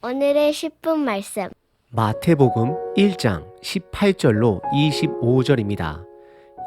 오늘의 10분 말씀. 마태복음 1장 18절로 25절입니다.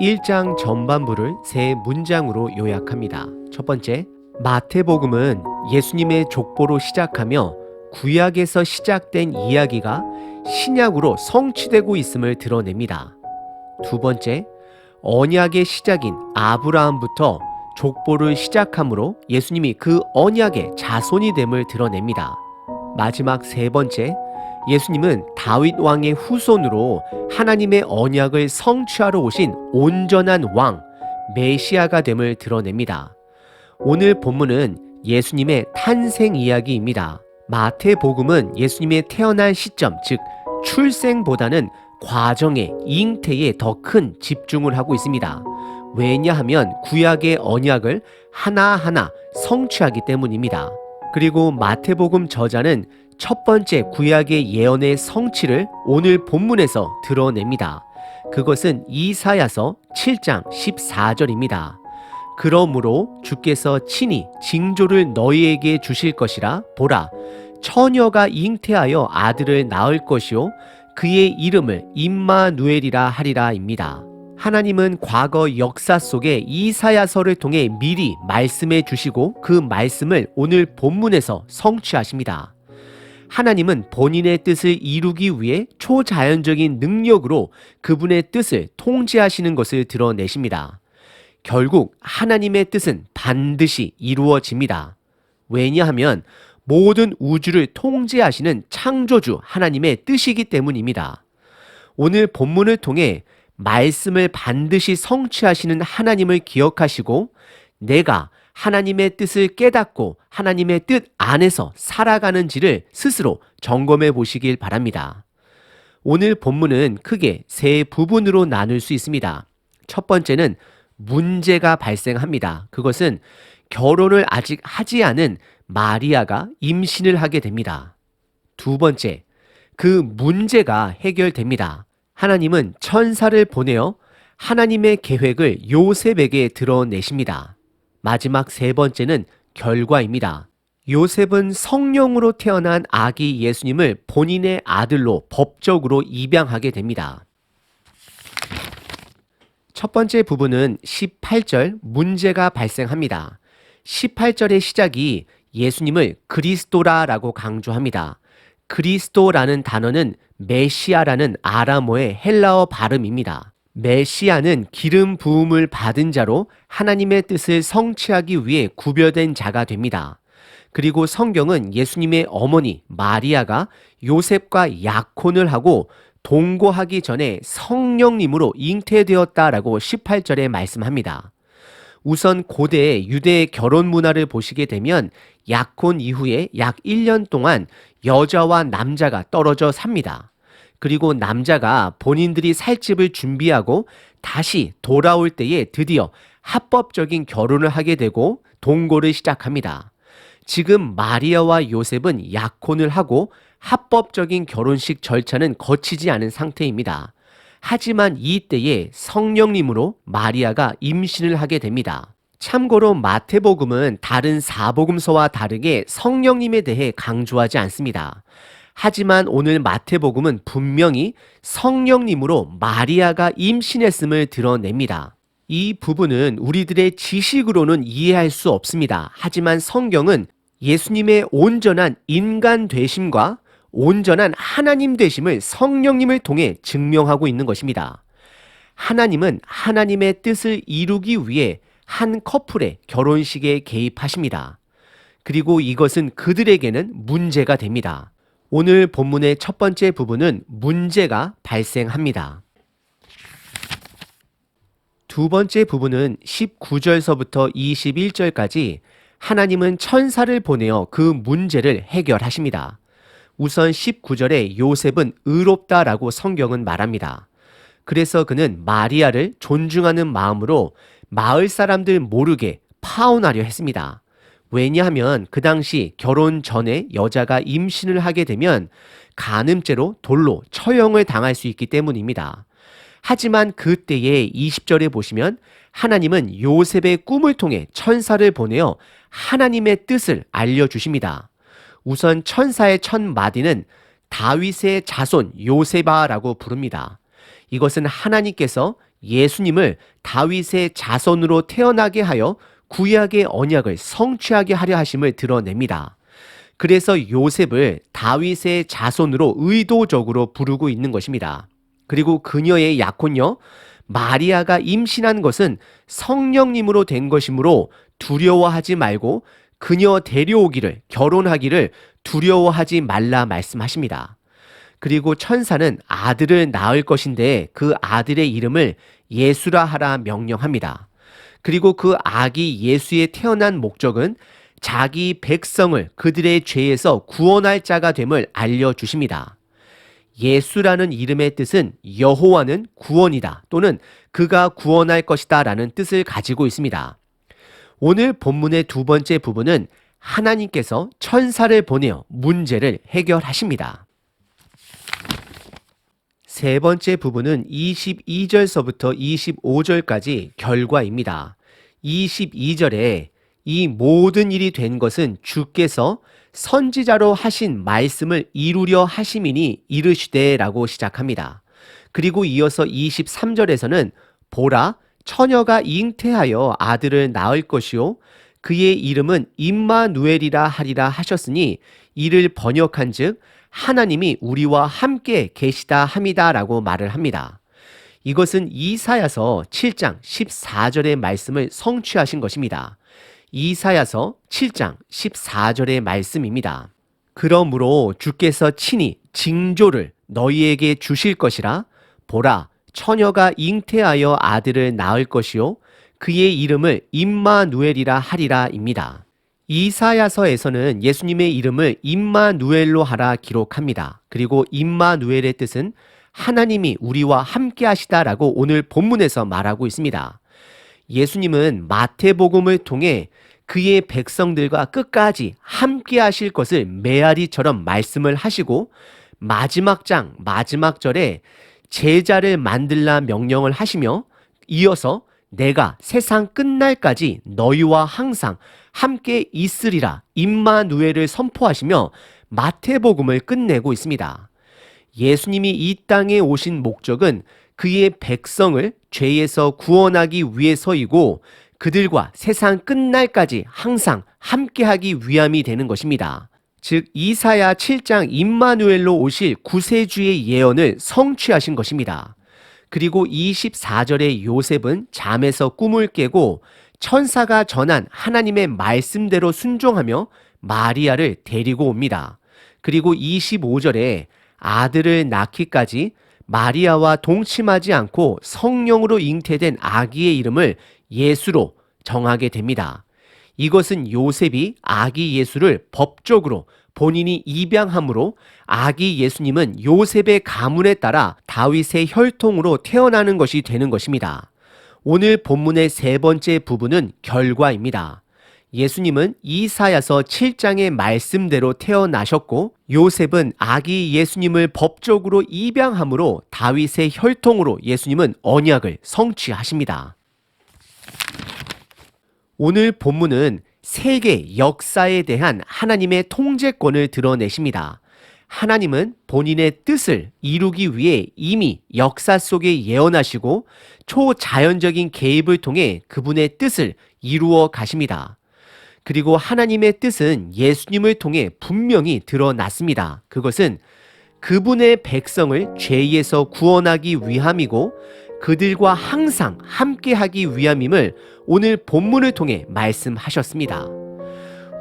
1장 전반부를 세 문장으로 요약합니다. 첫 번째, 마태복음은 예수님의 족보로 시작하며 구약에서 시작된 이야기가 신약으로 성취되고 있음을 드러냅니다. 두 번째, 언약의 시작인 아브라함부터 족보를 시작함으로 예수님이 그 언약의 자손이 됨을 드러냅니다. 마지막 세 번째, 예수님은 다윗 왕의 후손으로 하나님의 언약을 성취하러 오신 온전한 왕, 메시아가 됨을 드러냅니다. 오늘 본문은 예수님의 탄생 이야기입니다. 마태복음은 예수님의 태어난 시점, 즉 출생보다는 과정의 잉태에 더 큰 집중을 하고 있습니다. 왜냐하면 구약의 언약을 하나하나 성취하기 때문입니다. 그리고 마태복음 저자는 첫 번째 구약의 예언의 성취를 오늘 본문에서 드러냅니다. 그것은 이사야서 7장 14절입니다. 그러므로 주께서 친히 징조를 너희에게 주실 것이라. 보라, 처녀가 잉태하여 아들을 낳을 것이요 그의 이름을 임마누엘이라 하리라입니다. 하나님은 과거 역사 속에 이사야서를 통해 미리 말씀해 주시고 그 말씀을 오늘 본문에서 성취하십니다. 하나님은 본인의 뜻을 이루기 위해 초자연적인 능력으로 그분의 뜻을 통제하시는 것을 드러내십니다. 결국 하나님의 뜻은 반드시 이루어집니다. 왜냐하면 모든 우주를 통제하시는 창조주 하나님의 뜻이기 때문입니다. 오늘 본문을 통해 말씀을 반드시 성취하시는 하나님을 기억하시고 내가 하나님의 뜻을 깨닫고 하나님의 뜻 안에서 살아가는지를 스스로 점검해 보시길 바랍니다. 오늘 본문은 크게 세 부분으로 나눌 수 있습니다. 첫 번째는 문제가 발생합니다. 그것은 결혼을 아직 하지 않은 마리아가 임신을 하게 됩니다. 두 번째, 그 문제가 해결됩니다. 하나님은 천사를 보내어 하나님의 계획을 요셉에게 드러내십니다. 마지막 세 번째는 결과입니다. 요셉은 성령으로 태어난 아기 예수님을 본인의 아들로 법적으로 입양하게 됩니다. 첫 번째 부분은 18절 문제가 발생합니다. 18절의 시작이 예수님을 그리스도라라고 강조합니다. 그리스도라는 단어는 메시아라는 아람어의 헬라어 발음입니다. 메시아는 기름 부음을 받은 자로 하나님의 뜻을 성취하기 위해 구별된 자가 됩니다. 그리고 성경은 예수님의 어머니 마리아가 요셉과 약혼을 하고 동거하기 전에 성령님으로 잉태되었다라고 18절에 말씀합니다. 우선 고대의 유대의 결혼 문화를 보시게 되면 약혼 이후에 약 1년 동안 여자와 남자가 떨어져 삽니다. 그리고 남자가 본인들이 살 집을 준비하고 다시 돌아올 때에 드디어 합법적인 결혼을 하게 되고 동거를 시작합니다. 지금 마리아와 요셉은 약혼을 하고 합법적인 결혼식 절차는 거치지 않은 상태입니다. 하지만 이때에 성령님으로 마리아가 임신을 하게 됩니다. 참고로 마태복음은 다른 사복음서와 다르게 성령님에 대해 강조하지 않습니다. 하지만 오늘 마태복음은 분명히 성령님으로 마리아가 임신했음을 드러냅니다. 이 부분은 우리들의 지식으로는 이해할 수 없습니다. 하지만 성경은 예수님의 온전한 인간 되심과 온전한 하나님 되심을 성령님을 통해 증명하고 있는 것입니다. 하나님은 하나님의 뜻을 이루기 위해 한 커플의 결혼식에 개입하십니다. 그리고 이것은 그들에게는 문제가 됩니다. 오늘 본문의 첫 번째 부분은 문제가 발생합니다. 두 번째 부분은 19절서부터 21절까지 하나님은 천사를 보내어 그 문제를 해결하십니다. 우선 19절에 요셉은 의롭다라고 성경은 말합니다. 그래서 그는 마리아를 존중하는 마음으로 마을 사람들 모르게 파혼하려 했습니다. 왜냐하면 그 당시 결혼 전에 여자가 임신을 하게 되면 간음죄로 돌로 처형을 당할 수 있기 때문입니다. 하지만 그때의 20절에 보시면 하나님은 요셉의 꿈을 통해 천사를 보내어 하나님의 뜻을 알려주십니다. 우선 천사의 첫 마디는 다윗의 자손 요세바라고 부릅니다. 이것은 하나님께서 예수님을 다윗의 자손으로 태어나게 하여 구약의 언약을 성취하게 하려 하심을 드러냅니다. 그래서 요셉을 다윗의 자손으로 의도적으로 부르고 있는 것입니다. 그리고 그녀의 약혼녀 마리아가 임신한 것은 성령님으로 된 것이므로 두려워하지 말고 그녀 데려오기를, 결혼하기를 두려워하지 말라 말씀하십니다. 그리고 천사는 아들을 낳을 것인데 그 아들의 이름을 예수라 하라 명령합니다. 그리고 그 아기 예수의 태어난 목적은 자기 백성을 그들의 죄에서 구원할 자가 됨을 알려주십니다. 예수라는 이름의 뜻은 여호와는 구원이다 또는 그가 구원할 것이다 라는 뜻을 가지고 있습니다. 오늘 본문의 두 번째 부분은 하나님께서 천사를 보내어 문제를 해결하십니다. 세 번째 부분은 22절서부터 25절까지 결과입니다. 22절에 이 모든 일이 된 것은 주께서 선지자로 하신 말씀을 이루려 하심이니 이르시되 라고 시작합니다. 그리고 이어서 23절에서는 보라 처녀가 잉태하여 아들을 낳을 것이요 그의 이름은 임마누엘이라 하리라 하셨으니 이를 번역한즉 하나님이 우리와 함께 계시다 함이다 라고 말을 합니다. 이것은 이사야서 7장 14절의 말씀을 성취하신 것입니다. 이사야서 7장 14절의 말씀입니다. 그러므로 주께서 친히 징조를 너희에게 주실 것이라 보라 처녀가 잉태하여 아들을 낳을 것이요 그의 이름을 임마누엘이라 하리라입니다. 이사야서에서는 예수님의 이름을 임마누엘로 하라 기록합니다. 그리고 임마누엘의 뜻은 하나님이 우리와 함께 하시다라고 오늘 본문에서 말하고 있습니다. 예수님은 마태복음을 통해 그의 백성들과 끝까지 함께 하실 것을 메아리처럼 말씀을 하시고 마지막 장, 마지막 절에 제자를 만들라 명령을 하시며 이어서 내가 세상 끝날까지 너희와 항상 함께 있으리라 임마누엘을 선포하시며 마태복음을 끝내고 있습니다. 예수님이 이 땅에 오신 목적은 그의 백성을 죄에서 구원하기 위해서이고 그들과 세상 끝날까지 항상 함께하기 위함이 되는 것입니다. 즉 이사야 7장 임마누엘로 오실 구세주의 예언을 성취하신 것입니다. 그리고 24절의 요셉은 잠에서 꿈을 깨고 천사가 전한 하나님의 말씀대로 순종하며 마리아를 데리고 옵니다. 그리고 25절에 아들을 낳기까지 마리아와 동침하지 않고 성령으로 잉태된 아기의 이름을 예수로 정하게 됩니다. 이것은 요셉이 아기 예수를 법적으로 본인이 입양함으로 아기 예수님은 요셉의 가문에 따라 다윗의 혈통으로 태어나는 것이 되는 것입니다. 오늘 본문의 세 번째 부분은 결과입니다. 예수님은 이사야서 7장의 말씀대로 태어나셨고 요셉은 아기 예수님을 법적으로 입양함으로 다윗의 혈통으로 예수님은 언약을 성취하십니다. 오늘 본문은 세계 역사에 대한 하나님의 통제권을 드러내십니다. 하나님은 본인의 뜻을 이루기 위해 이미 역사 속에 예언하시고 초자연적인 개입을 통해 그분의 뜻을 이루어 가십니다. 그리고 하나님의 뜻은 예수님을 통해 분명히 드러났습니다. 그것은 그분의 백성을 죄에서 구원하기 위함이고 그들과 항상 함께하기 위함임을 오늘 본문을 통해 말씀하셨습니다.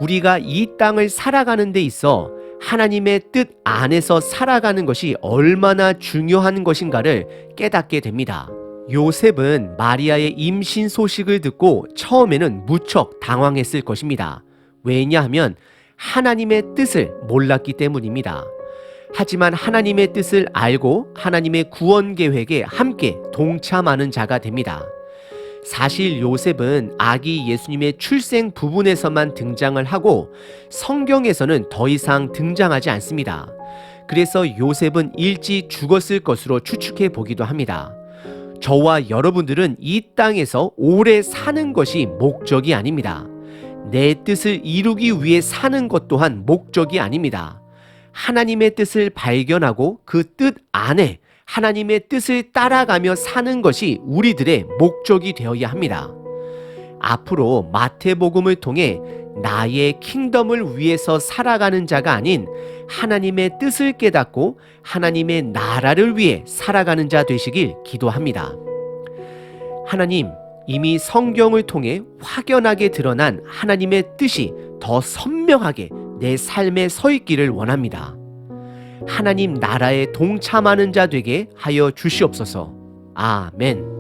우리가 이 땅을 살아가는 데 있어 하나님의 뜻 안에서 살아가는 것이 얼마나 중요한 것인가를 깨닫게 됩니다. 요셉은 마리아의 임신 소식을 듣고 처음에는 무척 당황했을 것입니다. 왜냐하면 하나님의 뜻을 몰랐기 때문입니다. 하지만 하나님의 뜻을 알고 하나님의 구원 계획에 함께 동참하는 자가 됩니다. 사실 요셉은 아기 예수님의 출생 부분에서만 등장을 하고 성경에서는 더 이상 등장하지 않습니다. 그래서 요셉은 일찍 죽었을 것으로 추측해 보기도 합니다. 저와 여러분들은 이 땅에서 오래 사는 것이 목적이 아닙니다. 내 뜻을 이루기 위해 사는 것 또한 목적이 아닙니다. 하나님의 뜻을 발견하고 그 뜻 안에 하나님의 뜻을 따라가며 사는 것이 우리들의 목적이 되어야 합니다. 앞으로 마태복음을 통해 나의 킹덤을 위해서 살아가는 자가 아닌 하나님의 뜻을 깨닫고 하나님의 나라를 위해 살아가는 자 되시길 기도합니다. 하나님, 이미 성경을 통해 확연하게 드러난 하나님의 뜻이 더 선명하게 내 삶에 서 있기를 원합니다. 하나님 나라에 동참하는 자 되게 하여 주시옵소서. 아멘.